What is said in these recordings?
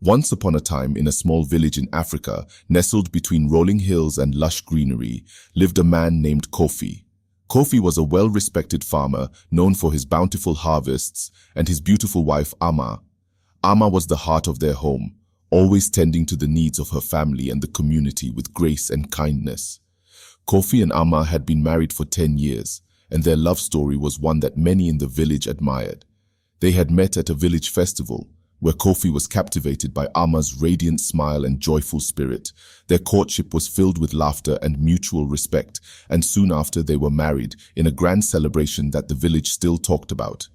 Once upon a time, in a small village in Africa, nestled between rolling hills and lush greenery, lived a man named Kofi. Kofi was a well-respected farmer, known for his bountiful harvests, and his beautiful wife Ama. Ama was the heart of their home, always tending to the needs of her family and the community with grace and kindness. Kofi and Ama had been married for 10 years, and their love story was one that many in the village admired. They had met at a village festival, where Kofi was captivated by Ama's radiant smile and joyful spirit. Their courtship was filled with laughter and mutual respect, and soon after they were married in a grand celebration that the village still talked about.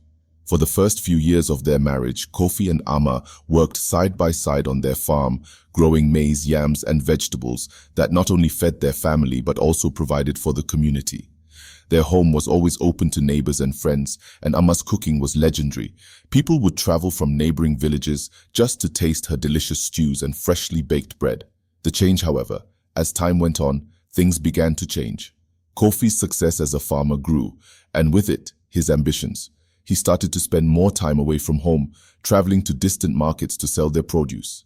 For the first few years of their marriage, Kofi and Ama worked side by side on their farm, growing maize, yams, and vegetables that not only fed their family but also provided for the community. Their home was always open to neighbors and friends, and Ama's cooking was legendary. People would travel from neighboring villages just to taste her delicious stews and freshly baked bread. The change, however, as time went on, things began to change. Kofi's success as a farmer grew, and with it, his ambitions. He started to spend more time away from home, traveling to distant markets to sell their produce.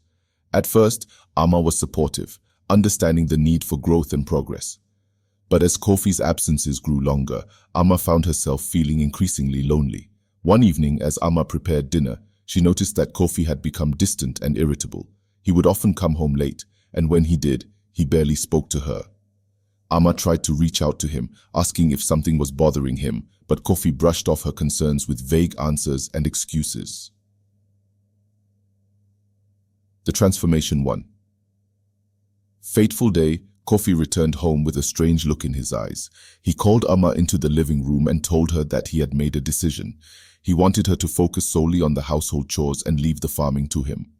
At first, Ama was supportive, understanding the need for growth and progress. But as Kofi's absences grew longer, Ama found herself feeling increasingly lonely. One evening, as Ama prepared dinner, she noticed that Kofi had become distant and irritable. He would often come home late, and when he did, he barely spoke to her. Ama tried to reach out to him, asking if something was bothering him, but Kofi brushed off her concerns with vague answers and excuses. The Transformation 1. Fateful day, Kofi returned home with a strange look in his eyes. He called Ama into the living room and told her that he had made a decision. He wanted her to focus solely on the household chores and leave the farming to him.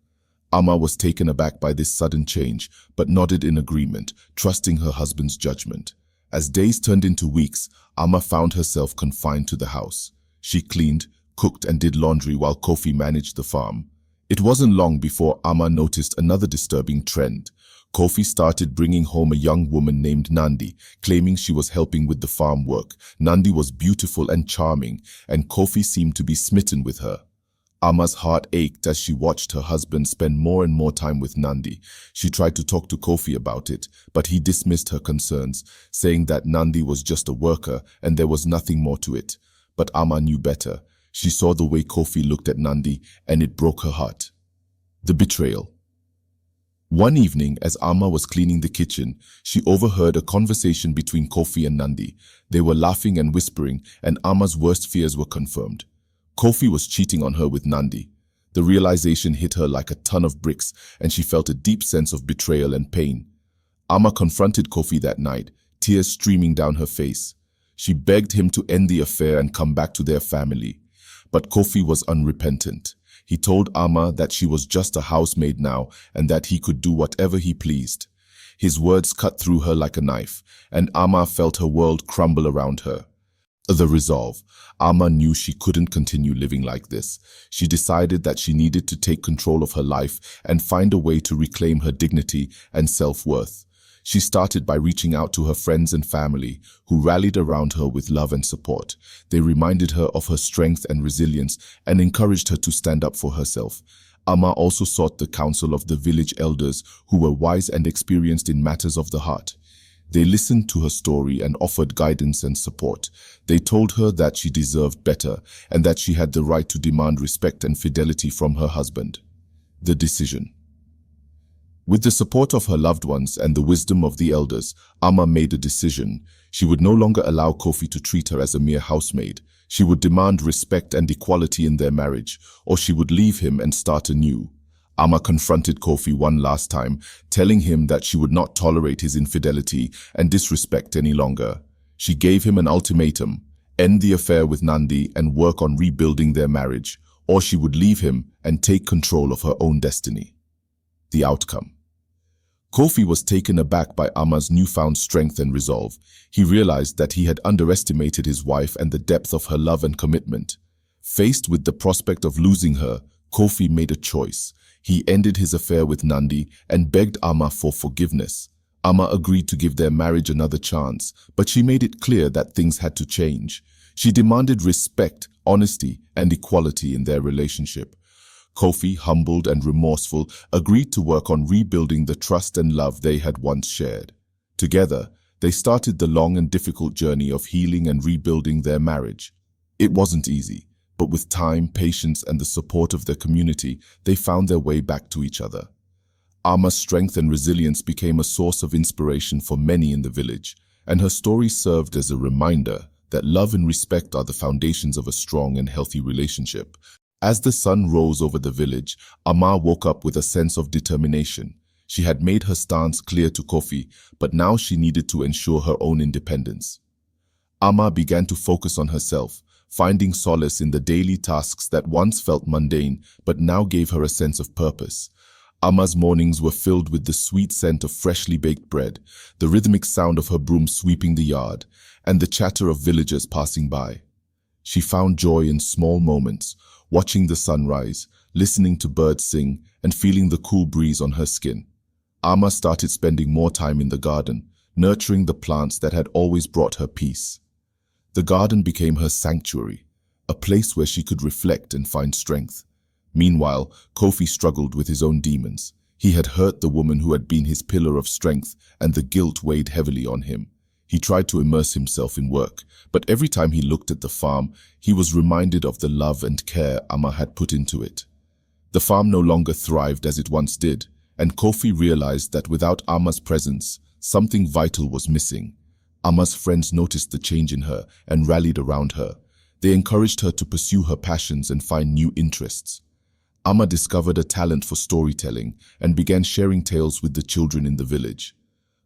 Ama was taken aback by this sudden change, but nodded in agreement, trusting her husband's judgment. As days turned into weeks, Ama found herself confined to the house. She cleaned, cooked, and did laundry while Kofi managed the farm. It wasn't long before Ama noticed another disturbing trend. Kofi started bringing home a young woman named Nandi, claiming she was helping with the farm work. Nandi was beautiful and charming, and Kofi seemed to be smitten with her. Ama's heart ached as she watched her husband spend more and more time with Nandi. She tried to talk to Kofi about it, but he dismissed her concerns, saying that Nandi was just a worker and there was nothing more to it. But Ama knew better. She saw the way Kofi looked at Nandi, and it broke her heart. The betrayal. One evening, as Ama was cleaning the kitchen, she overheard a conversation between Kofi and Nandi. They were laughing and whispering, and Ama's worst fears were confirmed. Kofi was cheating on her with Nandi. The realization hit her like a ton of bricks, and she felt a deep sense of betrayal and pain. Ama confronted Kofi that night, tears streaming down her face. She begged him to end the affair and come back to their family. But Kofi was unrepentant. He told Ama that she was just a housemaid now and that he could do whatever he pleased. His words cut through her like a knife, and Ama felt her world crumble around her. The resolve. Ama knew she couldn't continue living like this. She decided that she needed to take control of her life and find a way to reclaim her dignity and self-worth. She started by reaching out to her friends and family, who rallied around her with love and support. They reminded her of her strength and resilience and encouraged her to stand up for herself. Ama also sought the counsel of the village elders, who were wise and experienced in matters of the heart. They listened to her story and offered guidance and support. They told her that she deserved better and that she had the right to demand respect and fidelity from her husband. The decision. With the support of her loved ones and the wisdom of the elders, Ama made a decision. She would no longer allow Kofi to treat her as a mere housemaid. She would demand respect and equality in their marriage, or she would leave him and start anew. Ama confronted Kofi one last time, telling him that she would not tolerate his infidelity and disrespect any longer. She gave him an ultimatum: end the affair with Nandi and work on rebuilding their marriage, or she would leave him and take control of her own destiny. The outcome. Kofi was taken aback by Ama's newfound strength and resolve. He realized that he had underestimated his wife and the depth of her love and commitment. Faced with the prospect of losing her, Kofi made a choice. He ended his affair with Nandi and begged Ama for forgiveness. Ama agreed to give their marriage another chance, but she made it clear that things had to change. She demanded respect, honesty, and equality in their relationship. Kofi, humbled and remorseful, agreed to work on rebuilding the trust and love they had once shared. Together, they started the long and difficult journey of healing and rebuilding their marriage. It wasn't easy, but with time, patience, and the support of their community, they found their way back to each other. Ama's strength and resilience became a source of inspiration for many in the village, and her story served as a reminder that love and respect are the foundations of a strong and healthy relationship. As the sun rose over the village, Ama woke up with a sense of determination. She had made her stance clear to Kofi, but now she needed to ensure her own independence. Ama began to focus on herself, finding solace in the daily tasks that once felt mundane but now gave her a sense of purpose. Ama's mornings were filled with the sweet scent of freshly baked bread, the rhythmic sound of her broom sweeping the yard, and the chatter of villagers passing by. She found joy in small moments, watching the sun rise, listening to birds sing, and feeling the cool breeze on her skin. Ama started spending more time in the garden, nurturing the plants that had always brought her peace. The garden became her sanctuary, a place where she could reflect and find strength. Meanwhile, Kofi struggled with his own demons. He had hurt the woman who had been his pillar of strength, and the guilt weighed heavily on him. He tried to immerse himself in work, but every time he looked at the farm, he was reminded of the love and care Ama had put into it. The farm no longer thrived as it once did, and Kofi realized that without Ama's presence, something vital was missing. Ama's friends noticed the change in her and rallied around her. They encouraged her to pursue her passions and find new interests. Ama discovered a talent for storytelling and began sharing tales with the children in the village.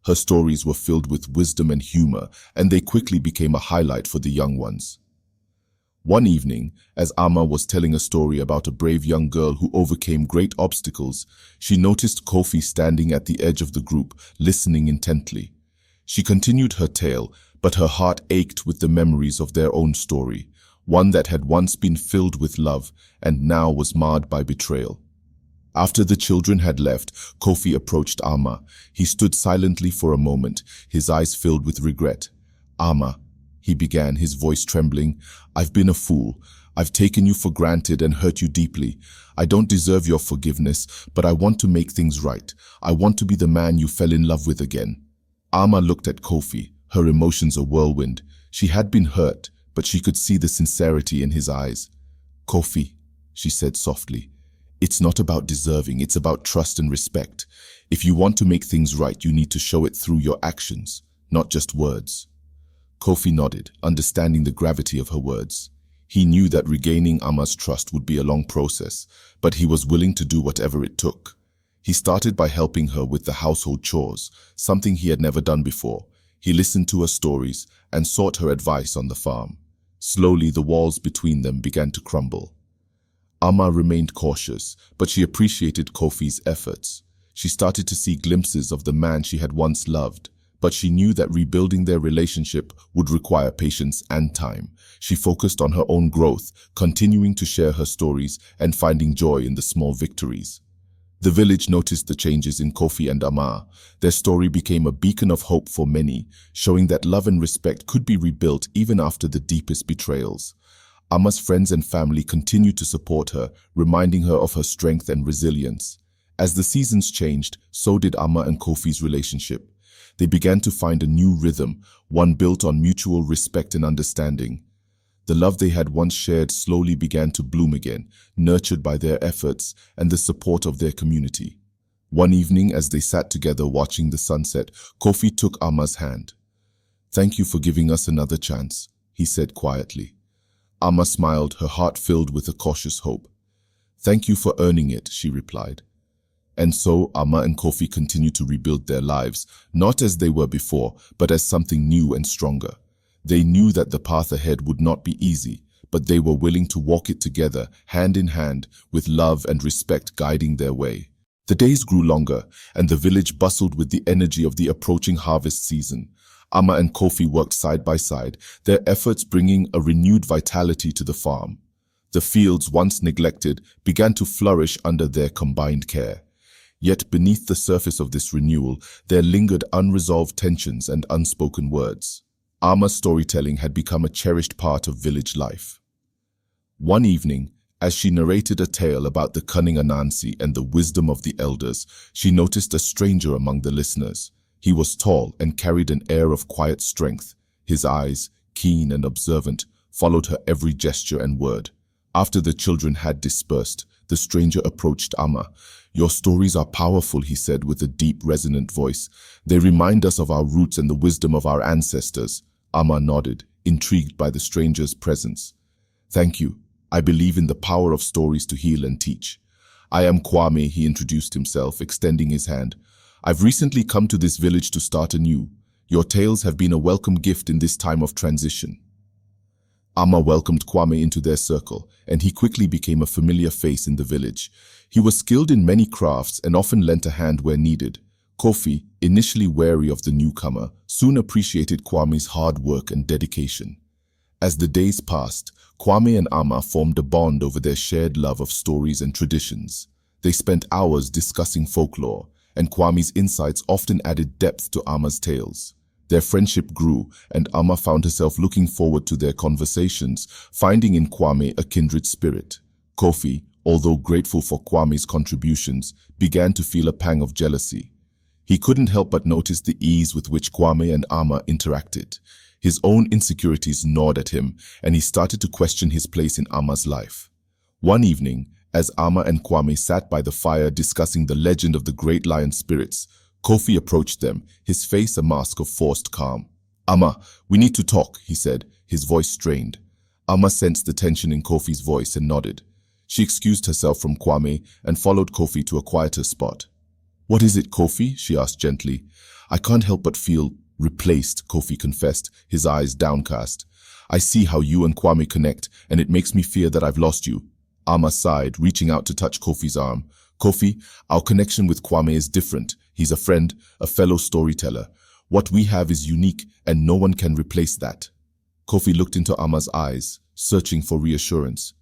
Her stories were filled with wisdom and humor, and they quickly became a highlight for the young ones. One evening, as Ama was telling a story about a brave young girl who overcame great obstacles, she noticed Kofi standing at the edge of the group, listening intently. She continued her tale, but her heart ached with the memories of their own story, one that had once been filled with love and now was marred by betrayal. After the children had left, Kofi approached Ama. He stood silently for a moment, his eyes filled with regret. "Ama," he began, his voice trembling, "I've been a fool. I've taken you for granted and hurt you deeply. I don't deserve your forgiveness, but I want to make things right. I want to be the man you fell in love with again." Ama looked at Kofi, her emotions a whirlwind. She had been hurt, but she could see the sincerity in his eyes. "Kofi," she said softly, "it's not about deserving, it's about trust and respect. If you want to make things right, you need to show it through your actions, not just words." Kofi nodded, understanding the gravity of her words. He knew that regaining Ama's trust would be a long process, but he was willing to do whatever it took. He started by helping her with the household chores, something he had never done before. He listened to her stories and sought her advice on the farm. Slowly, the walls between them began to crumble. Ama remained cautious, but she appreciated Kofi's efforts. She started to see glimpses of the man she had once loved, but she knew that rebuilding their relationship would require patience and time. She focused on her own growth, continuing to share her stories and finding joy in the small victories. The village noticed the changes in Kofi and Ama. Their story became a beacon of hope for many, showing that love and respect could be rebuilt even after the deepest betrayals. Ama's friends and family continued to support her, reminding her of her strength and resilience. As the seasons changed, so did Ama and Kofi's relationship. They began to find a new rhythm, one built on mutual respect and understanding. The love they had once shared slowly began to bloom again, nurtured by their efforts and the support of their community. One evening, as they sat together watching the sunset, Kofi took Ama's hand. "Thank you for giving us another chance," he said quietly. Ama smiled, her heart filled with a cautious hope. "Thank you for earning it," she replied. And so Ama and Kofi continued to rebuild their lives, not as they were before, but as something new and stronger. They knew that the path ahead would not be easy, but they were willing to walk it together, hand in hand, with love and respect guiding their way. The days grew longer, and the village bustled with the energy of the approaching harvest season. Ama and Kofi worked side by side, their efforts bringing a renewed vitality to the farm. The fields, once neglected, began to flourish under their combined care. Yet beneath the surface of this renewal, there lingered unresolved tensions and unspoken words. Ama's storytelling had become a cherished part of village life. One evening, As she narrated a tale about the cunning Anansi and the wisdom of the elders, she noticed a stranger among the listeners. He was tall and carried an air of quiet strength. His eyes, keen and observant, followed her every gesture and word. After the children had dispersed, the stranger approached Amma. "Your stories are powerful," he said with a deep, resonant voice. "They remind us of our roots and the wisdom of our ancestors." Amma nodded, intrigued by the stranger's presence. "Thank you. I believe in the power of stories to heal and teach." "I am Kwame," he introduced himself, extending his hand. "I've recently come to this village to start anew. Your tales have been a welcome gift in this time of transition." Amma welcomed Kwame into their circle, and he quickly became a familiar face in the village. He was skilled in many crafts and often lent a hand where needed. Kofi, initially wary of the newcomer, soon appreciated Kwame's hard work and dedication. As the days passed, Kwame and Amma formed a bond over their shared love of stories and traditions. They spent hours discussing folklore, and Kwame's insights often added depth to Amma's tales. Their friendship grew, and Amma found herself looking forward to their conversations, finding in Kwame a kindred spirit. Kofi, although grateful for Kwame's contributions, began to feel a pang of jealousy. He couldn't help but notice the ease with which Kwame and Amma interacted. His own insecurities gnawed at him, and he started to question his place in Amma's life. One evening, as Amma and Kwame sat by the fire discussing the legend of the great lion spirits, Kofi approached them, his face a mask of forced calm. "Amma, we need to talk," he said, his voice strained. Amma sensed the tension in Kofi's voice and nodded. She excused herself from Kwame and followed Kofi to a quieter spot. "What is it, Kofi?" she asked gently. "I can't help but feel replaced," Kofi confessed, his eyes downcast. "I see how you and Kwame connect, and it makes me fear that I've lost you." Amma sighed, reaching out to touch Kofi's arm. "Kofi, our connection with Kwame is different. He's a friend, a fellow storyteller. What we have is unique, and no one can replace that." Kofi looked into Amma's eyes, searching for reassurance.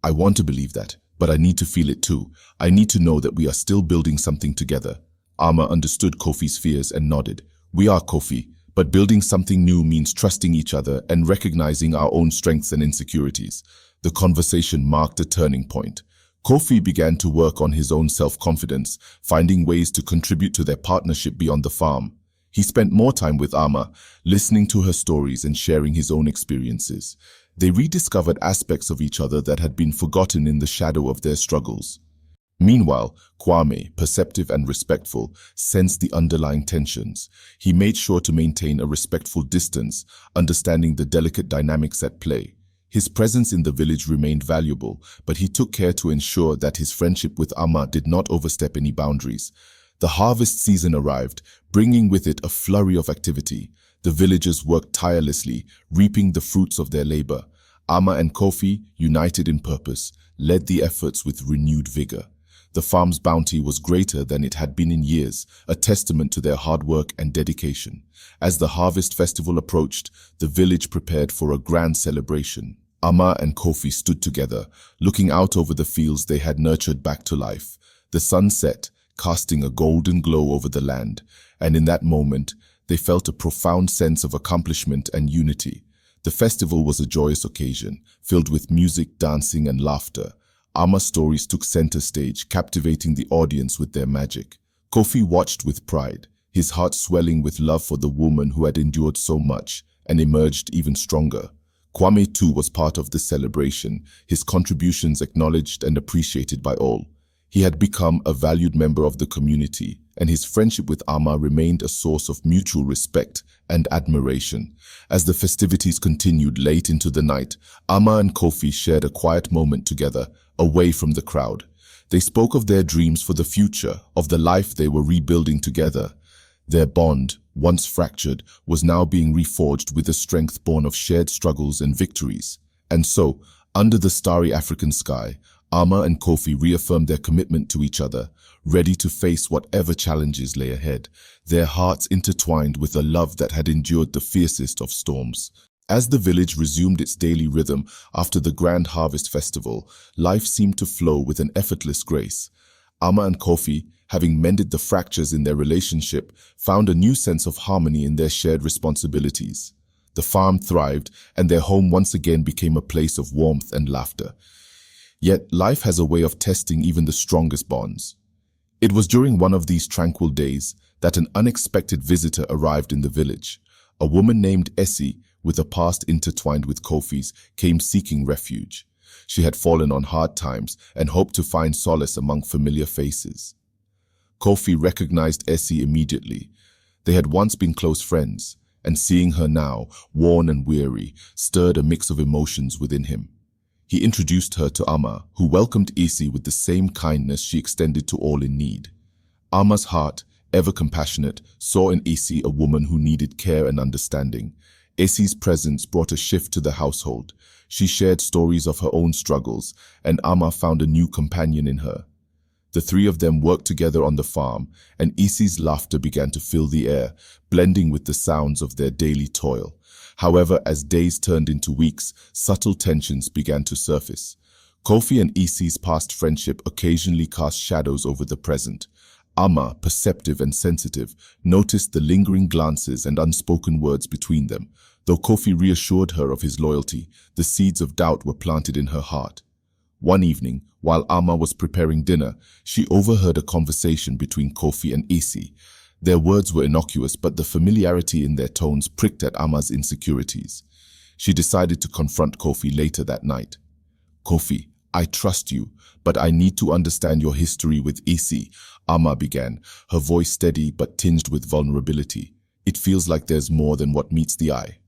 "I want to believe that, but I need to feel it too. I need to know that we are still building something together." Amma understood Kofi's fears and nodded. "We are, Kofi, but building something new means trusting each other and recognizing our own strengths and insecurities." The conversation marked a turning point. Kofi began to work on his own self-confidence, finding ways to contribute to their partnership beyond the farm. He spent more time with Amma, listening to her stories and sharing his own experiences. They rediscovered aspects of each other that had been forgotten in the shadow of their struggles. Meanwhile, Kwame, perceptive and respectful, sensed the underlying tensions. He made sure to maintain a respectful distance, understanding the delicate dynamics at play. His presence in the village remained valuable, but he took care to ensure that his friendship with Amma did not overstep any boundaries. The harvest season arrived, bringing with it a flurry of activity. The villagers worked tirelessly, reaping the fruits of their labor. Amma and Kofi, united in purpose, led the efforts with renewed vigor. The farm's bounty was greater than it had been in years, a testament to their hard work and dedication. As the harvest festival approached, the village prepared for a grand celebration. Amma and Kofi stood together, looking out over the fields they had nurtured back to life. The sun set, casting a golden glow over the land, and in that moment, they felt a profound sense of accomplishment and unity. The festival was a joyous occasion, filled with music, dancing, and laughter. Amma's stories took center stage, captivating the audience with their magic. Kofi watched with pride, his heart swelling with love for the woman who had endured so much and emerged even stronger. Kwame too was part of the celebration, his contributions acknowledged and appreciated by all. He had become a valued member of the community, and his friendship with Amma remained a source of mutual respect and admiration. As the festivities continued late into the night, Amma and Kofi shared a quiet moment together, away from the crowd. They spoke of their dreams for the future, of the life they were rebuilding together. Their bond, once fractured, was now being reforged with a strength born of shared struggles and victories. And so, under the starry African sky, Amma and Kofi reaffirmed their commitment to each other, ready to face whatever challenges lay ahead, their hearts intertwined with a love that had endured the fiercest of storms. As the village resumed its daily rhythm after the grand harvest festival, life seemed to flow with an effortless grace. Amma and Kofi, having mended the fractures in their relationship, found a new sense of harmony in their shared responsibilities. The farm thrived, and their home once again became a place of warmth and laughter. Yet life has a way of testing even the strongest bonds. It was during one of these tranquil days that an unexpected visitor arrived in the village. A woman named Essie, with a past intertwined with Kofi's, came seeking refuge. She had fallen on hard times and hoped to find solace among familiar faces. Kofi recognized Essie immediately. They had once been close friends, and seeing her now, worn and weary, stirred a mix of emotions within him. He introduced her to Amma, who welcomed Essie with the same kindness she extended to all in need. Amma's heart, ever compassionate, saw in Essie a woman who needed care and understanding. Essie's presence brought a shift to the household. She shared stories of her own struggles, and Amma found a new companion in her. The three of them worked together on the farm, and Essie's laughter began to fill the air, blending with the sounds of their daily toil. However, as days turned into weeks, subtle tensions began to surface. Kofi and Essie's past friendship occasionally cast shadows over the present. Amma, perceptive and sensitive, noticed the lingering glances and unspoken words between them. Though Kofi reassured her of his loyalty, the seeds of doubt were planted in her heart. One evening, while Amma was preparing dinner, she overheard a conversation between Kofi and Essie. Their words were innocuous, but the familiarity in their tones pricked at Amma's insecurities. She decided to confront Kofi later that night. "Kofi, I trust you, but I need to understand your history with Essie," Amma began, her voice steady but tinged with vulnerability. "It feels like there's more than what meets the eye."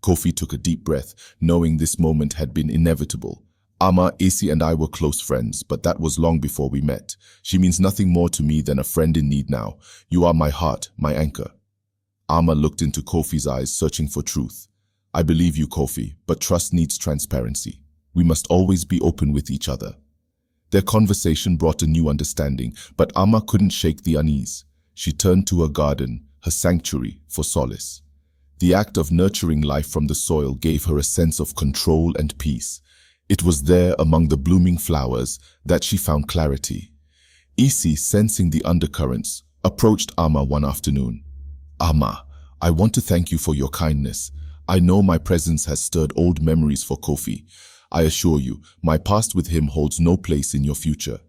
Kofi took a deep breath, knowing this moment had been inevitable. "Amma, Essie and I were close friends, but that was long before we met. She means nothing more to me than a friend in need now. You are my heart, my anchor." Amma looked into Kofi's eyes, searching for truth. "I believe you, Kofi, but trust needs transparency. We must always be open with each other." Their conversation brought a new understanding, but Amma couldn't shake the unease. She turned to her garden, her sanctuary, for solace. The act of nurturing life from the soil gave her a sense of control and peace. It was there, among the blooming flowers, that she found clarity. Essie, sensing the undercurrents, approached Amma one afternoon. "Amma, I want to thank you for your kindness. I know my presence has stirred old memories for Kofi. I assure you, my past with him holds no place in your future."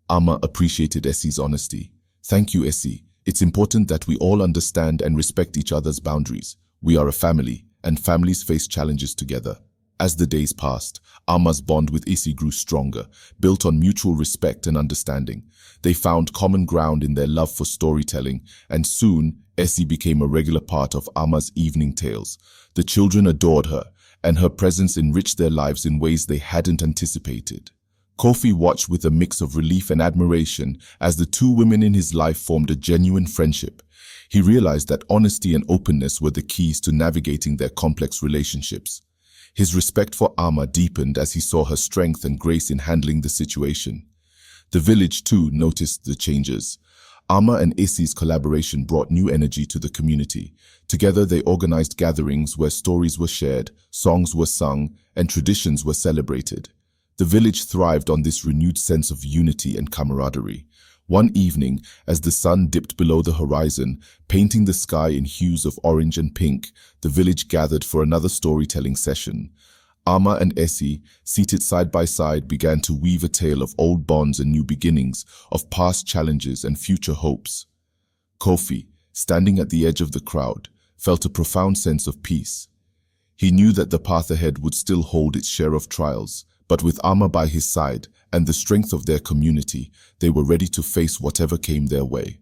Amma appreciated Essie's honesty. "Thank you, Essie. It's important that we all understand and respect each other's boundaries. We are a family, and families face challenges together." As the days passed, Amma's bond with Essie grew stronger, built on mutual respect and understanding. They found common ground in their love for storytelling, and soon Essie became a regular part of Amma's evening tales. The children adored her, and her presence enriched their lives in ways they hadn't anticipated. Kofi watched with a mix of relief and admiration as the two women in his life formed a genuine friendship. He realized that honesty and openness were the keys to navigating their complex relationships. His respect for Amma deepened as he saw her strength and grace in handling the situation. The village, too, noticed the changes. Amma and Essie's collaboration brought new energy to the community. Together they organized gatherings where stories were shared, songs were sung, and traditions were celebrated. The village thrived on this renewed sense of unity and camaraderie. One evening, as the sun dipped below the horizon, painting the sky in hues of orange and pink, the village gathered for another storytelling session. Amma and Essie, seated side by side, began to weave a tale of old bonds and new beginnings, of past challenges and future hopes. Kofi, standing at the edge of the crowd, felt a profound sense of peace. He knew that the path ahead would still hold its share of trials, but with Amma by his side and the strength of their community, they were ready to face whatever came their way.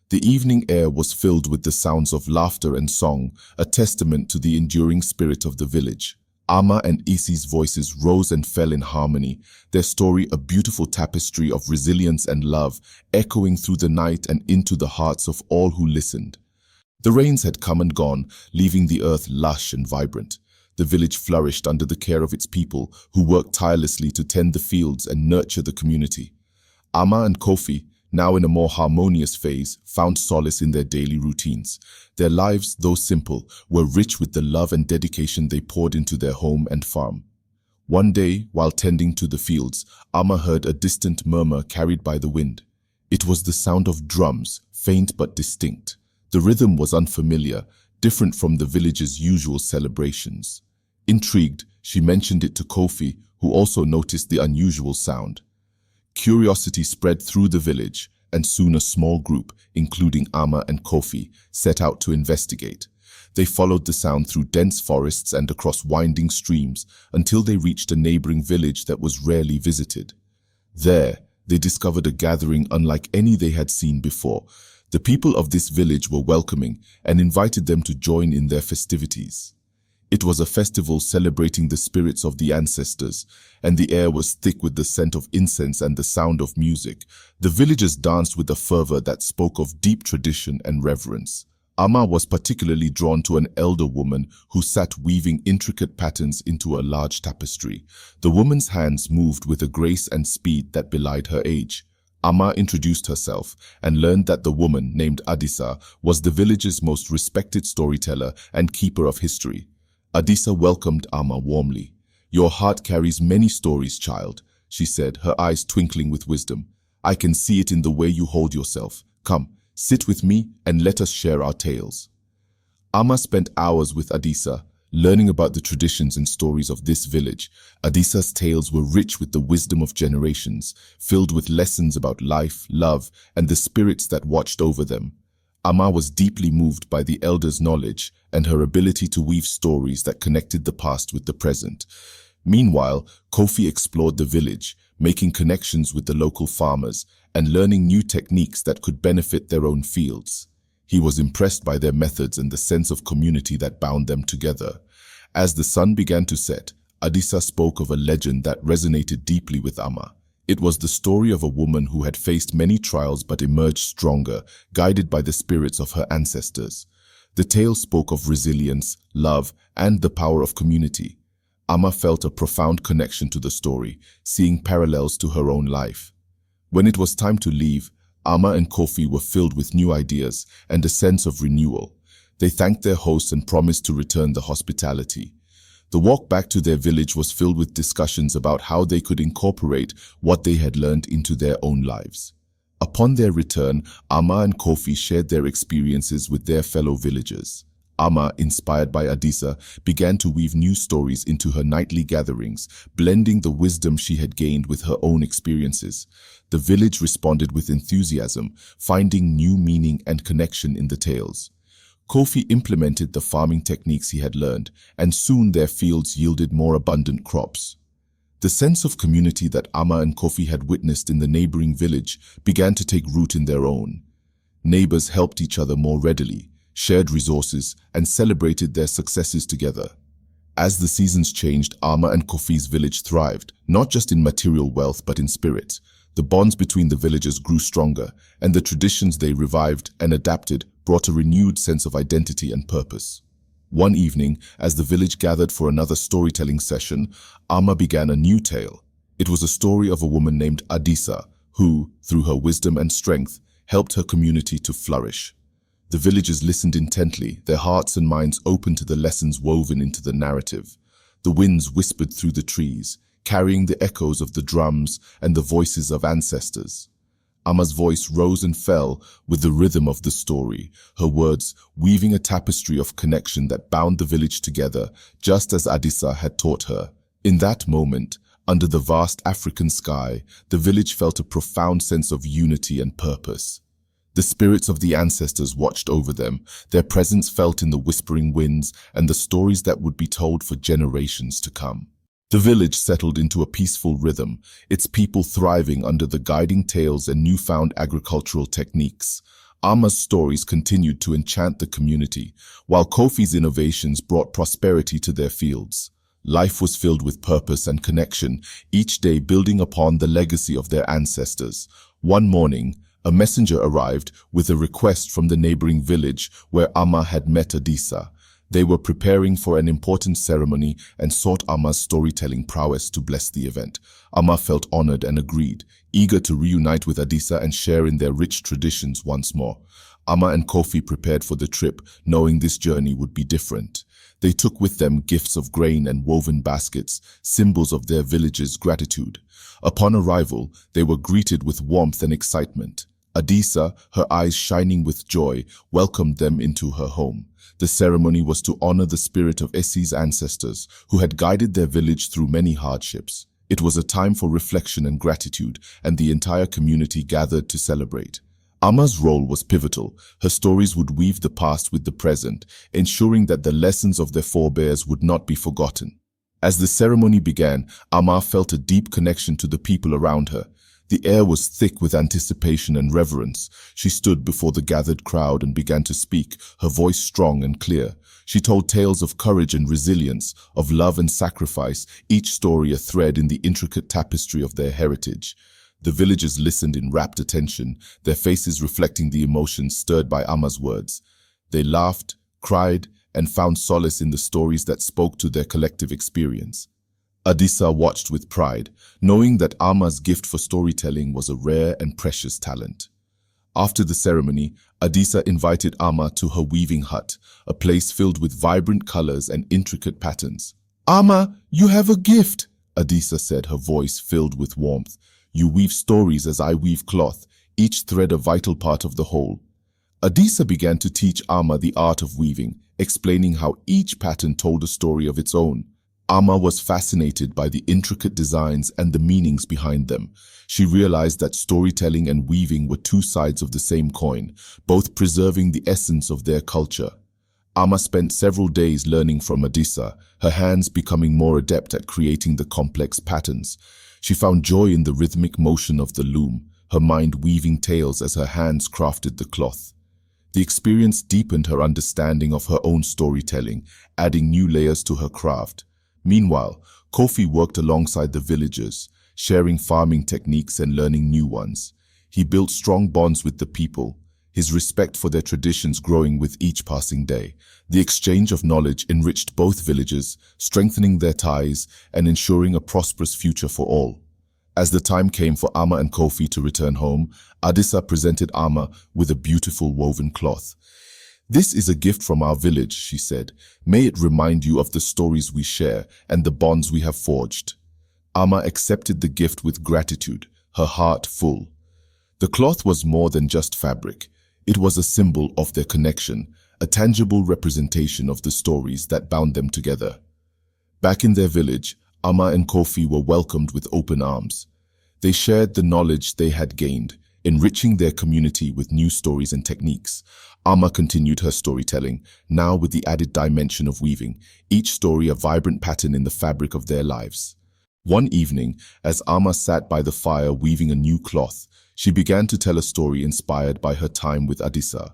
The evening air was filled with the sounds of laughter and song, a testament to the enduring spirit of the village. Amma and Essie's voices rose and fell in harmony, their story a beautiful tapestry of resilience and love, echoing through the night and into the hearts of all who listened. The rains had come and gone, leaving the earth lush and vibrant. The village flourished under the care of its people, who worked tirelessly to tend the fields and nurture the community. Amma and Kofi, now in a more harmonious phase, found solace in their daily routines. Their lives, though simple, were rich with the love and dedication they poured into their home and farm. One day, while tending to the fields, Amma heard a distant murmur carried by the wind. It was the sound of drums, faint but distinct. The rhythm was unfamiliar, different from the village's usual celebrations. Intrigued, She mentioned it to Kofi, who also noticed the unusual sound. Curiosity spread through the village, and soon a small group, including Amma and Kofi, set out to investigate. They followed the sound through dense forests and across winding streams until they reached a neighboring village that was rarely visited. There, they discovered a gathering unlike any they had seen before. The people of this village were welcoming and invited them to join in their festivities. It was a festival celebrating the spirits of the ancestors, and the air was thick with the scent of incense and the sound of music. The villagers danced with a fervor that spoke of deep tradition and reverence. Amma was particularly drawn to an elder woman who sat weaving intricate patterns into a large tapestry. The woman's hands moved with a grace and speed that belied her age. Amma introduced herself and learned that the woman, named Adisa, was the village's most respected storyteller and keeper of history. Adisa welcomed Amma warmly. "Your heart carries many stories, child," she said, her eyes twinkling with wisdom. "I can see it in the way you hold yourself. Come, sit with me and let us share our tales." Amma spent hours with Adisa, learning about the traditions and stories of this village. Adisa's tales were rich with the wisdom of generations, filled with lessons about life, love, and the spirits that watched over them. Amma was deeply moved by the elders' knowledge and her ability to weave stories that connected the past with the present. Meanwhile, Kofi explored the village, making connections with the local farmers and learning new techniques that could benefit their own fields. He was impressed by their methods and the sense of community that bound them together. As the sun began to set, Adisa spoke of a legend that resonated deeply with Amma. It was the story of a woman who had faced many trials but emerged stronger, guided by the spirits of her ancestors. The tale spoke of resilience, love, and the power of community. Amma felt a profound connection to the story, seeing parallels to her own life. When it was time to leave, Amma and Kofi were filled with new ideas and a sense of renewal. They thanked their hosts and promised to return the hospitality. The walk back to their village was filled with discussions about how they could incorporate what they had learned into their own lives. Upon their return, Amma and Kofi shared their experiences with their fellow villagers. Amma, inspired by Adisa, began to weave new stories into her nightly gatherings, blending the wisdom she had gained with her own experiences. The village responded with enthusiasm, finding new meaning and connection in the tales. Kofi implemented the farming techniques he had learned, and soon their fields yielded more abundant crops. The sense of community that Amma and Kofi had witnessed in the neighboring village began to take root in their own. Neighbors helped each other more readily, shared resources, and celebrated their successes together. As the seasons changed, Amma and Kofi's village thrived, not just in material wealth but in spirit. The bonds between the villagers grew stronger, and the traditions they revived and adapted brought a renewed sense of identity and purpose. One evening, as the village gathered for another storytelling session, Amma began a new tale. It was a story of a woman named Adisa, who, through her wisdom and strength, helped her community to flourish. The villagers listened intently, their hearts and minds open to the lessons woven into the narrative. The winds whispered through the trees, carrying the echoes of the drums and the voices of ancestors. Amma's voice rose and fell with the rhythm of the story, her words weaving a tapestry of connection that bound the village together, just as Adisa had taught her. In that moment, under the vast African sky, the village felt a profound sense of unity and purpose. The spirits of the ancestors watched over them, their presence felt in the whispering winds and the stories that would be told for generations to come. The village settled into a peaceful rhythm, its people thriving under the guiding tales and newfound agricultural techniques. Amma's stories continued to enchant the community, while Kofi's innovations brought prosperity to their fields. Life was filled with purpose and connection, each day building upon the legacy of their ancestors. One morning, a messenger arrived with a request from the neighboring village where Amma had met Adisa. They were preparing for an important ceremony and sought Amma's storytelling prowess to bless the event. Amma felt honored and agreed, eager to reunite with Adisa and share in their rich traditions once more. Amma and Kofi prepared for the trip, knowing this journey would be different. They took with them gifts of grain and woven baskets, symbols of their village's gratitude. Upon arrival, they were greeted with warmth and excitement. Adisa, her eyes shining with joy, welcomed them into her home. The ceremony was to honor the spirit of Essie's ancestors, who had guided their village through many hardships. It was a time for reflection and gratitude, and the entire community gathered to celebrate. Amma's role was pivotal. Her stories would weave the past with the present, ensuring that the lessons of their forebears would not be forgotten. As the ceremony began, Amma felt a deep connection to the people around her. The air was thick with anticipation and reverence. She stood before the gathered crowd and began to speak, her voice strong and clear. She told tales of courage and resilience, of love and sacrifice, each story a thread in the intricate tapestry of their heritage. The villagers listened in rapt attention, their faces reflecting the emotions stirred by Amma's words. They laughed, cried, and found solace in the stories that spoke to their collective experience. Adisa watched with pride, knowing that Amma's gift for storytelling was a rare and precious talent. After the ceremony, Adisa invited Amma to her weaving hut, a place filled with vibrant colors and intricate patterns. "Amma, you have a gift," Adisa said, her voice filled with warmth. "You weave stories as I weave cloth, each thread a vital part of the whole." Adisa began to teach Amma the art of weaving, explaining how each pattern told a story of its own. Amma was fascinated by the intricate designs and the meanings behind them. She realized that storytelling and weaving were two sides of the same coin, both preserving the essence of their culture. Amma spent several days learning from Adisa, her hands becoming more adept at creating the complex patterns. She found joy in the rhythmic motion of the loom, her mind weaving tales as her hands crafted the cloth. The experience deepened her understanding of her own storytelling, adding new layers to her craft. Meanwhile, Kofi worked alongside the villagers, sharing farming techniques and learning new ones. He built strong bonds with the people, his respect for their traditions growing with each passing day. The exchange of knowledge enriched both villages, strengthening their ties and ensuring a prosperous future for all. As the time came for Amma and Kofi to return home, Adisa presented Amma with a beautiful woven cloth. "This is a gift from our village," she said. "May it remind you of the stories we share and the bonds we have forged." Amma accepted the gift with gratitude, her heart full. The cloth was more than just fabric. It was a symbol of their connection, a tangible representation of the stories that bound them together. Back in their village, Amma and Kofi were welcomed with open arms. They shared the knowledge they had gained, enriching their community with new stories and techniques. Amma continued her storytelling, now with the added dimension of weaving, each story a vibrant pattern in the fabric of their lives. One evening, as Amma sat by the fire weaving a new cloth, she began to tell a story inspired by her time with Adisa.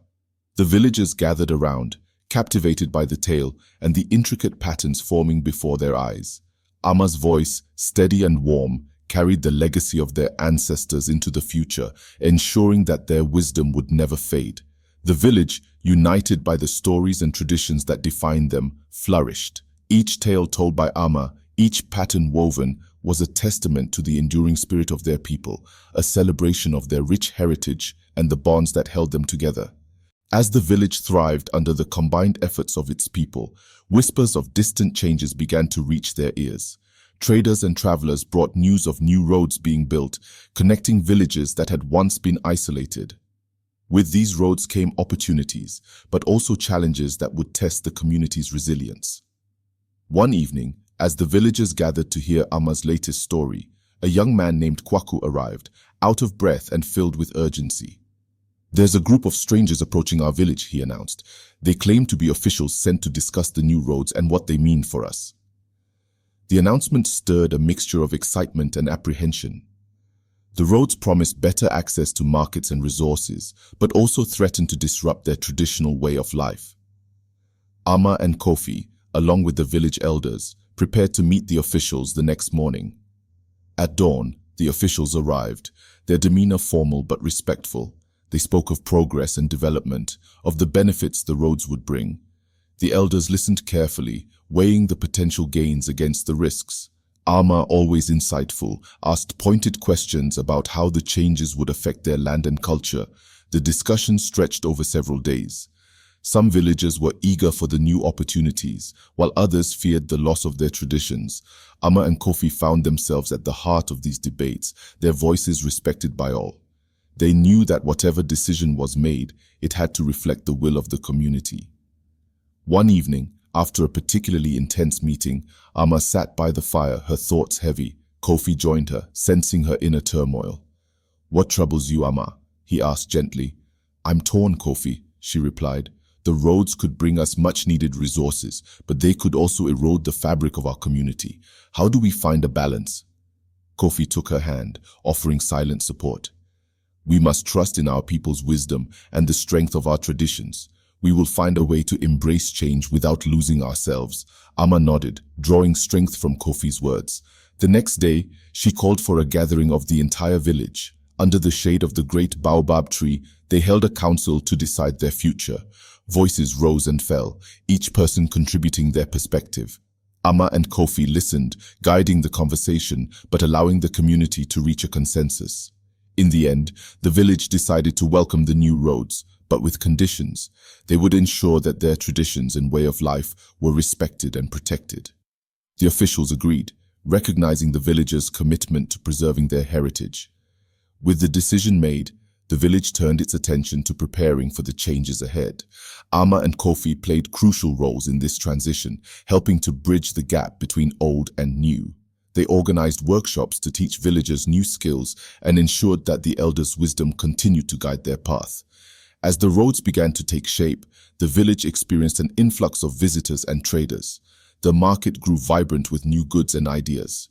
The villagers gathered around, captivated by the tale and the intricate patterns forming before their eyes. Amma's voice, steady and warm, carried the legacy of their ancestors into the future, ensuring that their wisdom would never fade. The village, united by the stories and traditions that defined them, flourished. Each tale told by Amma, each pattern woven, was a testament to the enduring spirit of their people, a celebration of their rich heritage and the bonds that held them together. As the village thrived under the combined efforts of its people, whispers of distant changes began to reach their ears. Traders and travelers brought news of new roads being built, connecting villages that had once been isolated. With these roads came opportunities, but also challenges that would test the community's resilience. One evening, as the villagers gathered to hear Amma's latest story, a young man named Kwaku arrived, out of breath and filled with urgency. "There's a group of strangers approaching our village," he announced. "They claim to be officials sent to discuss the new roads and what they mean for us." The announcement stirred a mixture of excitement and apprehension. The roads promised better access to markets and resources, but also threatened to disrupt their traditional way of life. Amma and Kofi, along with the village elders, prepared to meet the officials the next morning. At dawn, the officials arrived, their demeanor formal but respectful. They spoke of progress and development, of the benefits the roads would bring. The elders listened carefully, weighing the potential gains against the risks. Amma, always insightful, asked pointed questions about how the changes would affect their land and culture. The discussion stretched over several days. Some villagers were eager for the new opportunities, while others feared the loss of their traditions. Amma and Kofi found themselves at the heart of these debates, their voices respected by all. They knew that whatever decision was made, it had to reflect the will of the community. One evening, after a particularly intense meeting, Amma sat by the fire, her thoughts heavy. Kofi joined her, sensing her inner turmoil. "What troubles you, Amma?" he asked gently. "I'm torn, Kofi," she replied. "The roads could bring us much-needed resources, but they could also erode the fabric of our community. How do we find a balance?" Kofi took her hand, offering silent support. "We must trust in our people's wisdom and the strength of our traditions. We will find a way to embrace change without losing ourselves." Amma nodded, drawing strength from Kofi's words. The next day, she called for a gathering of the entire village. Under the shade of the great baobab tree, they held a council to decide their future. Voices rose and fell, each person contributing their perspective. Amma and Kofi listened, guiding the conversation, but allowing the community to reach a consensus. In the end, the village decided to welcome the new roads, but with conditions. They would ensure that their traditions and way of life were respected and protected. The officials agreed, recognizing the villagers' commitment to preserving their heritage. With the decision made, the village turned its attention to preparing for the changes ahead. Amma and Kofi played crucial roles in this transition, helping to bridge the gap between old and new. They organized workshops to teach villagers new skills and ensured that the elders' wisdom continued to guide their path. As the roads began to take shape, the village experienced an influx of visitors and traders. The market grew vibrant with new goods and ideas.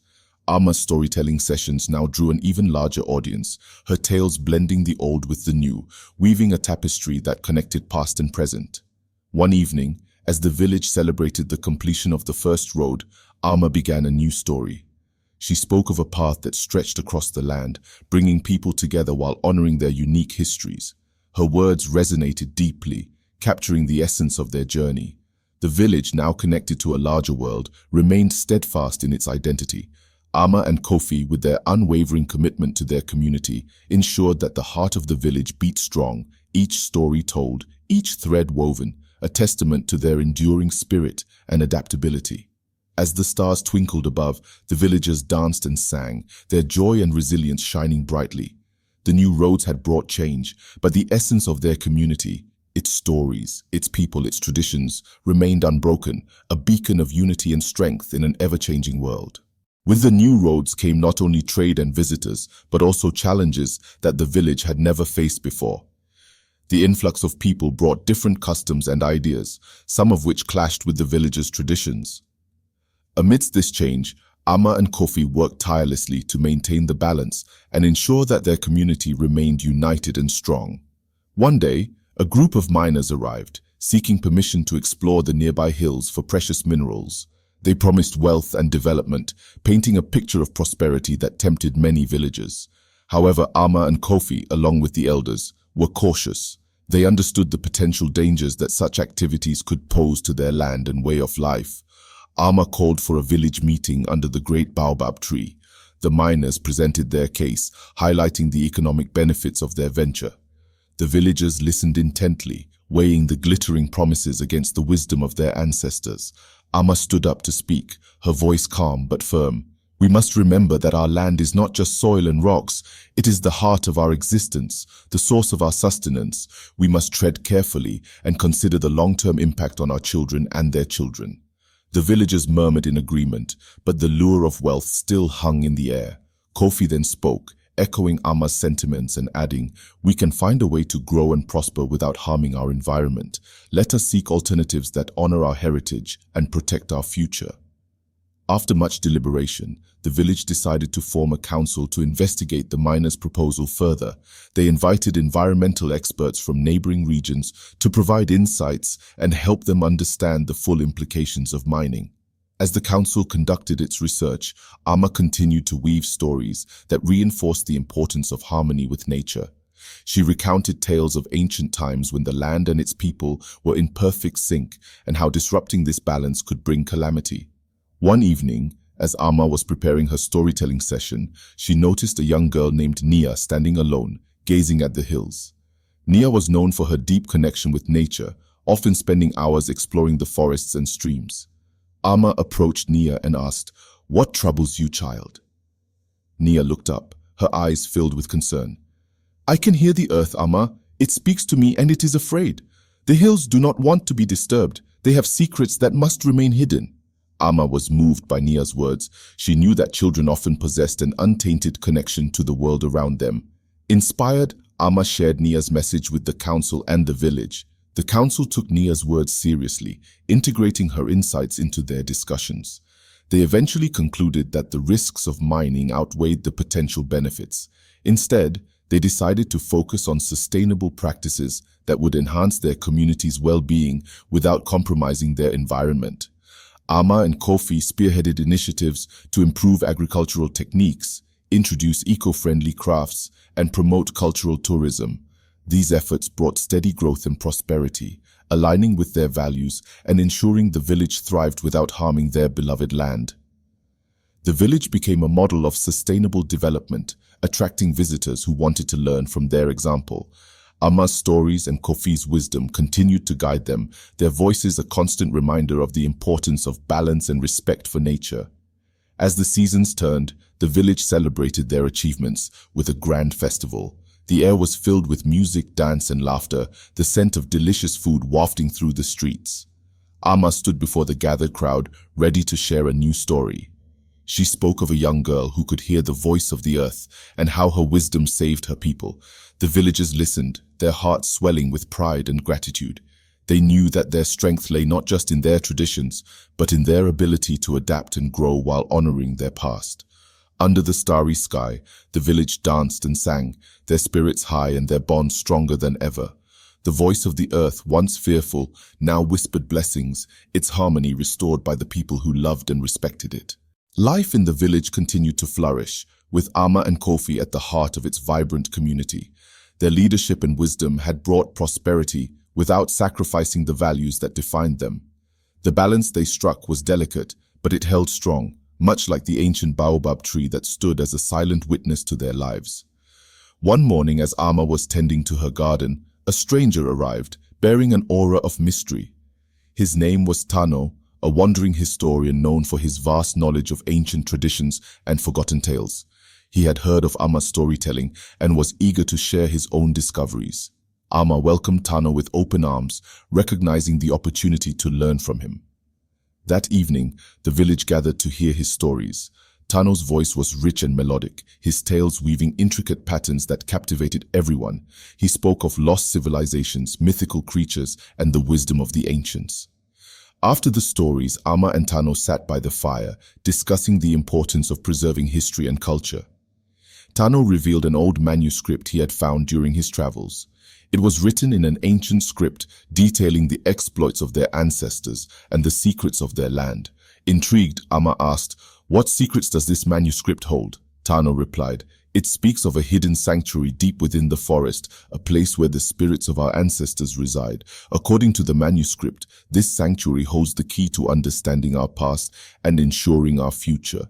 Amma's storytelling sessions now drew an even larger audience, her tales blending the old with the new, weaving a tapestry that connected past and present. One evening, as the village celebrated the completion of the first road, Amma began a new story. She spoke of a path that stretched across the land, bringing people together while honoring their unique histories. Her words resonated deeply, capturing the essence of their journey. The village, now connected to a larger world, remained steadfast in its identity. Amma and Kofi, with their unwavering commitment to their community, ensured that the heart of the village beat strong, each story told, each thread woven, a testament to their enduring spirit and adaptability. As the stars twinkled above, the villagers danced and sang, their joy and resilience shining brightly. The new roads had brought change, but the essence of their community, its stories, its people, its traditions, remained unbroken, a beacon of unity and strength in an ever-changing world. With the new roads came not only trade and visitors, but also challenges that the village had never faced before. The influx of people brought different customs and ideas, some of which clashed with the village's traditions. Amidst this change, Amma and Kofi worked tirelessly to maintain the balance and ensure that their community remained united and strong. One day, a group of miners arrived, seeking permission to explore the nearby hills for precious minerals. They promised wealth and development, painting a picture of prosperity that tempted many villagers. However, Amma and Kofi, along with the elders, were cautious. They understood the potential dangers that such activities could pose to their land and way of life. Amma called for a village meeting under the great baobab tree. The miners presented their case, highlighting the economic benefits of their venture. The villagers listened intently, weighing the glittering promises against the wisdom of their ancestors. Amma stood up to speak, her voice calm but firm. "We must remember that our land is not just soil and rocks. It is the heart of our existence, the source of our sustenance. We must tread carefully and consider the long-term impact on our children and their children." The villagers murmured in agreement, but the lure of wealth still hung in the air. Kofi then spoke, echoing Amma's sentiments and adding, "We can find a way to grow and prosper without harming our environment. Let us seek alternatives that honor our heritage and protect our future." After much deliberation, the village decided to form a council to investigate the miners' proposal further. They invited environmental experts from neighboring regions to provide insights and help them understand the full implications of mining. As the council conducted its research, Amma continued to weave stories that reinforced the importance of harmony with nature. She recounted tales of ancient times when the land and its people were in perfect sync and how disrupting this balance could bring calamity. One evening, as Amma was preparing her storytelling session, she noticed a young girl named Nia standing alone, gazing at the hills. Nia was known for her deep connection with nature, often spending hours exploring the forests and streams. Amma approached Nia and asked, "What troubles you, child?" Nia looked up, her eyes filled with concern. I can hear the earth, Amma. It speaks to me and it is afraid. The hills do not want to be disturbed. They have secrets that must remain hidden. Amma was moved by Nia's words. She knew that children often possessed an untainted connection to the world around them. Inspired, Amma shared Nia's message with the council and the village. The council took Nia's words seriously, integrating her insights into their discussions. They eventually concluded that the risks of mining outweighed the potential benefits. Instead, they decided to focus on sustainable practices that would enhance their community's well-being without compromising their environment. Amma and Kofi spearheaded initiatives to improve agricultural techniques, introduce eco-friendly crafts, and promote cultural tourism. These efforts brought steady growth and prosperity, aligning with their values and ensuring the village thrived without harming their beloved land. The village became a model of sustainable development, attracting visitors who wanted to learn from their example. Amma's stories and Kofi's wisdom continued to guide them, their voices a constant reminder of the importance of balance and respect for nature. As the seasons turned, the village celebrated their achievements with a grand festival. The air was filled with music, dance, and laughter, the scent of delicious food wafting through the streets. Amma stood before the gathered crowd, ready to share a new story. She spoke of a young girl who could hear the voice of the earth and how her wisdom saved her people. The villagers listened, their hearts swelling with pride and gratitude. They knew that their strength lay not just in their traditions, but in their ability to adapt and grow while honoring their past. Under the starry sky, the village danced and sang, their spirits high and their bonds stronger than ever. The voice of the earth, once fearful, now whispered blessings, its harmony restored by the people who loved and respected it. Life in the village continued to flourish, with Amma and Kofi at the heart of its vibrant community. Their leadership and wisdom had brought prosperity without sacrificing the values that defined them. The balance they struck was delicate, but it held strong, much like the ancient baobab tree that stood as a silent witness to their lives. One morning, as Amma was tending to her garden, a stranger arrived, bearing an aura of mystery. His name was Tano, a wandering historian known for his vast knowledge of ancient traditions and forgotten tales. He had heard of Amma's storytelling and was eager to share his own discoveries. Amma welcomed Tano with open arms, recognizing the opportunity to learn from him. That evening, the village gathered to hear his stories. Tano's voice was rich and melodic, his tales weaving intricate patterns that captivated everyone. He spoke of lost civilizations, mythical creatures, and the wisdom of the ancients. After the stories, Amma and Tano sat by the fire, discussing the importance of preserving history and culture. Tano revealed an old manuscript he had found during his travels. It was written in an ancient script detailing the exploits of their ancestors and the secrets of their land. Intrigued, Amma asked, "What secrets does this manuscript hold?" Tano replied, "It speaks of a hidden sanctuary deep within the forest, a place where the spirits of our ancestors reside. According to the manuscript, this sanctuary holds the key to understanding our past and ensuring our future."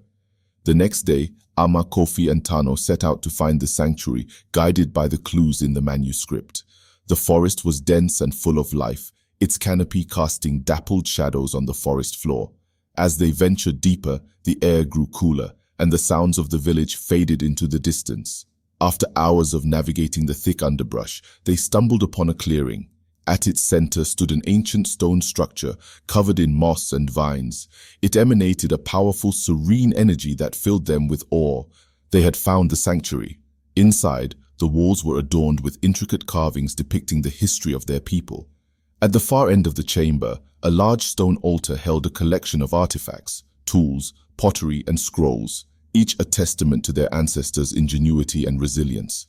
The next day, Amma, Kofi, and Tano set out to find the sanctuary, guided by the clues in the manuscript. The forest was dense and full of life, its canopy casting dappled shadows on the forest floor. As they ventured deeper, the air grew cooler, and the sounds of the village faded into the distance. After hours of navigating the thick underbrush, they stumbled upon a clearing. At its center stood an ancient stone structure covered in moss and vines. It emanated a powerful, serene energy that filled them with awe. They had found the sanctuary. Inside, the walls were adorned with intricate carvings depicting the history of their people. At the far end of the chamber, a large stone altar held a collection of artifacts, tools, pottery, and scrolls, each a testament to their ancestors' ingenuity and resilience.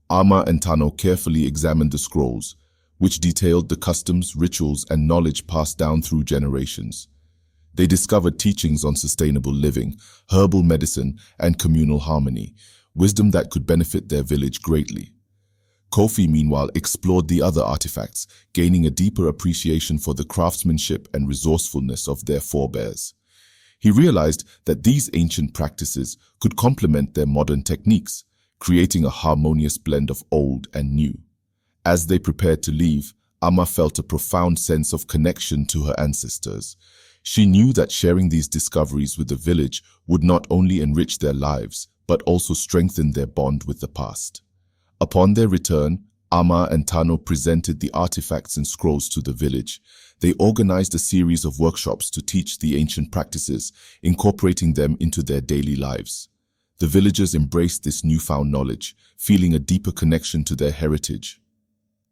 Amma and Tano carefully examined the scrolls, which detailed the customs, rituals, and knowledge passed down through generations. They discovered teachings on sustainable living, herbal medicine, and communal harmony, wisdom that could benefit their village greatly. Kofi, meanwhile, explored the other artifacts, gaining a deeper appreciation for the craftsmanship and resourcefulness of their forebears. He realized that these ancient practices could complement their modern techniques, creating a harmonious blend of old and new. As they prepared to leave, Amma felt a profound sense of connection to her ancestors. She knew that sharing these discoveries with the village would not only enrich their lives, but also strengthen their bond with the past. Upon their return, Ama and Tano presented the artifacts and scrolls to the village. They organized a series of workshops to teach the ancient practices, incorporating them into their daily lives. The villagers embraced this newfound knowledge, feeling a deeper connection to their heritage.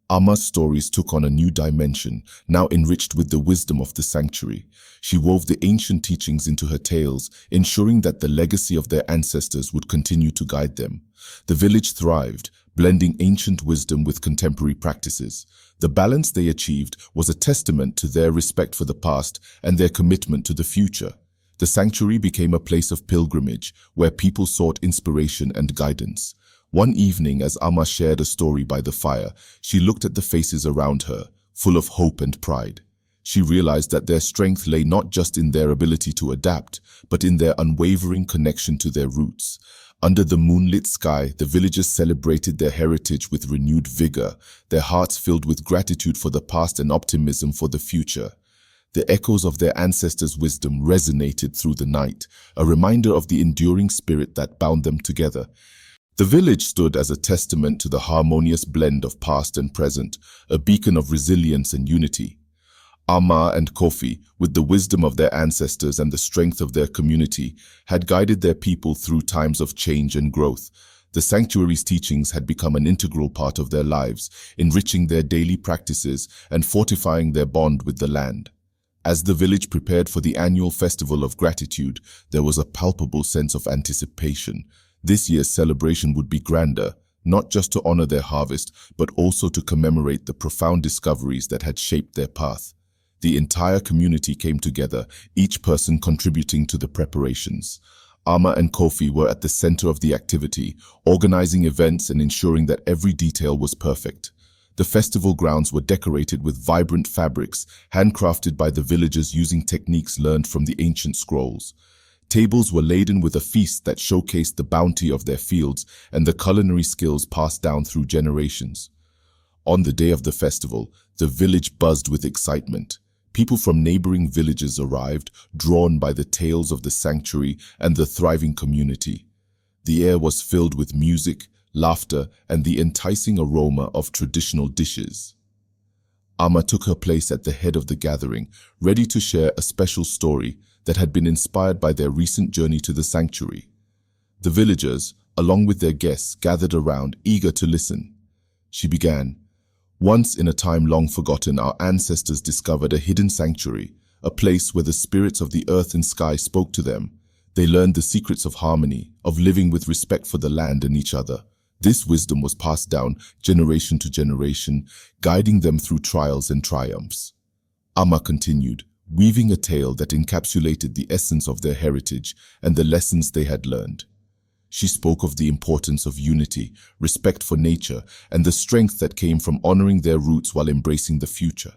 Ama's stories took on a new dimension, now enriched with the wisdom of the sanctuary. She wove the ancient teachings into her tales, ensuring that the legacy of their ancestors would continue to guide them. The village thrived, blending ancient wisdom with contemporary practices. The balance they achieved was a testament to their respect for the past and their commitment to the future. The sanctuary became a place of pilgrimage, where people sought inspiration and guidance. One evening, as Ama shared a story by the fire, she looked at the faces around her, full of hope and pride. She realized that their strength lay not just in their ability to adapt, but in their unwavering connection to their roots. Under the moonlit sky, the villagers celebrated their heritage with renewed vigor, their hearts filled with gratitude for the past and optimism for the future. The echoes of their ancestors' wisdom resonated through the night, a reminder of the enduring spirit that bound them together. The village stood as a testament to the harmonious blend of past and present, a beacon of resilience and unity. Ama and Kofi, with the wisdom of their ancestors and the strength of their community, had guided their people through times of change and growth. The sanctuary's teachings had become an integral part of their lives, enriching their daily practices and fortifying their bond with the land. As the village prepared for the annual Festival of Gratitude, there was a palpable sense of anticipation. This year's celebration would be grander, not just to honor their harvest, but also to commemorate the profound discoveries that had shaped their path. The entire community came together, each person contributing to the preparations. Ama and Kofi were at the center of the activity, organizing events and ensuring that every detail was perfect. The festival grounds were decorated with vibrant fabrics, handcrafted by the villagers using techniques learned from the ancient scrolls. Tables were laden with a feast that showcased the bounty of their fields and the culinary skills passed down through generations. On the day of the festival, the village buzzed with excitement. People from neighboring villages arrived, drawn by the tales of the sanctuary and the thriving community. The air was filled with music, laughter, and the enticing aroma of traditional dishes. Ama took her place at the head of the gathering, ready to share a special story that had been inspired by their recent journey to the sanctuary. The villagers, along with their guests, gathered around, eager to listen. She began, "Once in a time long forgotten, our ancestors discovered a hidden sanctuary, a place where the spirits of the earth and sky spoke to them. They learned the secrets of harmony, of living with respect for the land and each other. This wisdom was passed down generation to generation, guiding them through trials and triumphs." Ama continued, weaving a tale that encapsulated the essence of their heritage and the lessons they had learned. She spoke of the importance of unity, respect for nature, and the strength that came from honoring their roots while embracing the future.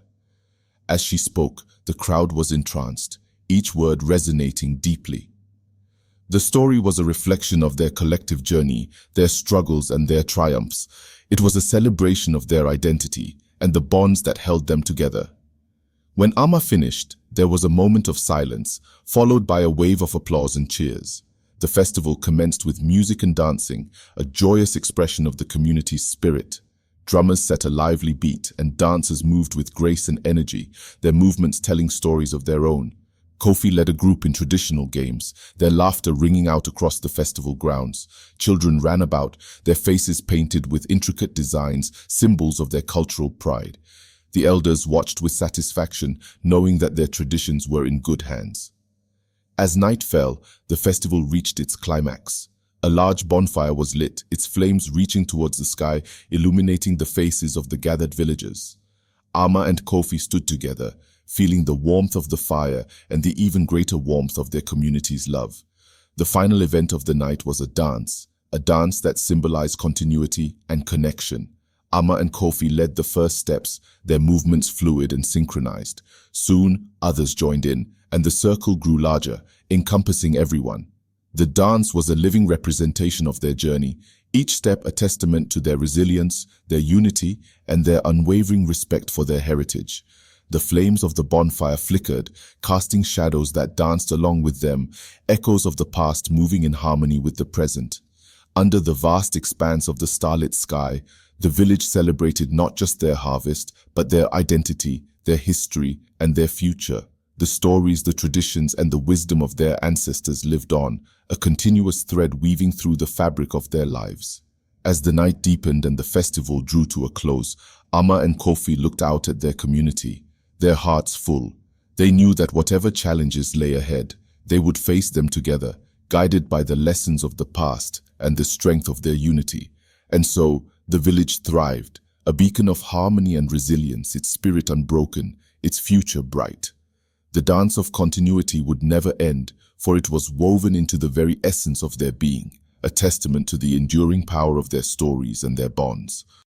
As she spoke, the crowd was entranced, each word resonating deeply. The story was a reflection of their collective journey, their struggles and their triumphs. It was a celebration of their identity and the bonds that held them together. When Ama finished, there was a moment of silence, followed by a wave of applause and cheers. The festival commenced with music and dancing, a joyous expression of the community's spirit. Drummers set a lively beat, and dancers moved with grace and energy, their movements telling stories of their own. Kofi led a group in traditional games, their laughter ringing out across the festival grounds. Children ran about, their faces painted with intricate designs, symbols of their cultural pride. The elders watched with satisfaction, knowing that their traditions were in good hands. As night fell, the festival reached its climax. A large bonfire was lit, its flames reaching towards the sky, illuminating the faces of the gathered villagers. Ama and Kofi stood together, feeling the warmth of the fire and the even greater warmth of their community's love. The final event of the night was a dance that symbolized continuity and connection. Ama and Kofi led the first steps, their movements fluid and synchronized. Soon, others joined in, and the circle grew larger, encompassing everyone. The dance was a living representation of their journey, each step a testament to their resilience, their unity, and their unwavering respect for their heritage. The flames of the bonfire flickered, casting shadows that danced along with them, echoes of the past moving in harmony with the present. Under the vast expanse of the starlit sky, the village celebrated not just their harvest, but their identity, their history, and their future. The stories, the traditions, and the wisdom of their ancestors lived on, a continuous thread weaving through the fabric of their lives. As the night deepened and the festival drew to a close, Amma and Kofi looked out at their community, their hearts full. They knew that whatever challenges lay ahead, they would face them together, guided by the lessons of the past and the strength of their unity. And so, the village thrived, a beacon of harmony and resilience, its spirit unbroken, its future bright. The dance of continuity would never end, for it was woven into the very essence of their being, a testament to the enduring power of their stories and their bonds.